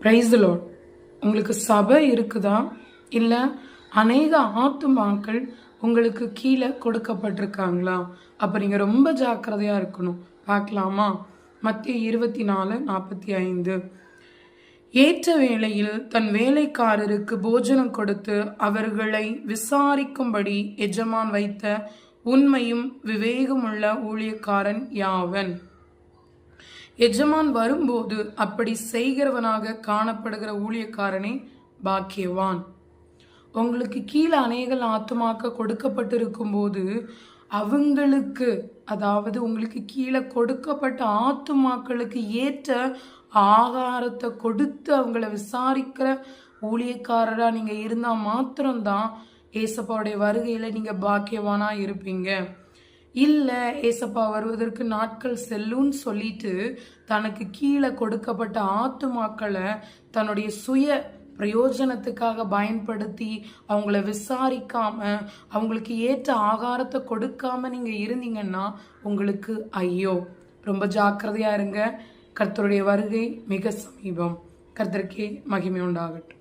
Praise the Lord. உங்களுக்கு சபை இருக்குதா, இல்லை அநேக ஆத்துமாக்கள் உங்களுக்கு கீழே கொடுக்கப்பட்டிருக்காங்களா? அப்போ நீங்கள் ரொம்ப ஜாக்கிரதையாக இருக்கணும். பார்க்கலாமா? மத்திய 24:45. ஏற்ற வேளையில் தன் வேலைக்காரருக்கு போஜனம் கொடுத்து அவர்களை விசாரிக்கும்படி எஜமான் வைத்த உண்மையும் விவேகமுள்ள ஊழியக்காரன் யாவன்? எஜமான் வரும்போது அப்படி செய்கிறவனாக காணப்படுகிற ஊழியக்காரனே பாக்கியவான். உங்களுக்கு கீழே அநேக ஆத்துமாக்க கொடுக்கப்பட்டிருக்கும் போது அவங்களுக்கு, அதாவது உங்களுக்கு கீழே கொடுக்கப்பட்ட ஆத்துமாக்களுக்கு ஏற்ற ஆகாரத்தை கொடுத்து அவங்கள விசாரிக்கிற ஊழியக்காரரா நீங்க இருந்தா மாத்திரம்தான் ஏசப்பாவுடைய வருகையில நீங்க பாக்கியவானா இருப்பீங்க. இல்லை ஏசப்பா வருவதற்கு நாட்கள் செல்லும்னு சொல்லிட்டு தனக்கு கீழே கொடுக்கப்பட்ட ஆத்துமாக்களை தன்னுடைய சுய பிரயோஜனத்துக்காக பயன்படுத்தி அவங்கள விசாரிக்காம அவங்களுக்கு ஏற்ற ஆகாரத்தை கொடுக்காம நீங்க இருந்தீங்கன்னா உங்களுக்கு ஐயோ. ரொம்ப ஜாக்கிரதையா இருங்க. கர்த்தருடைய வருகை மிக சமீபம். கர்த்தருக்கே மகிமை உண்டாகட்டும்.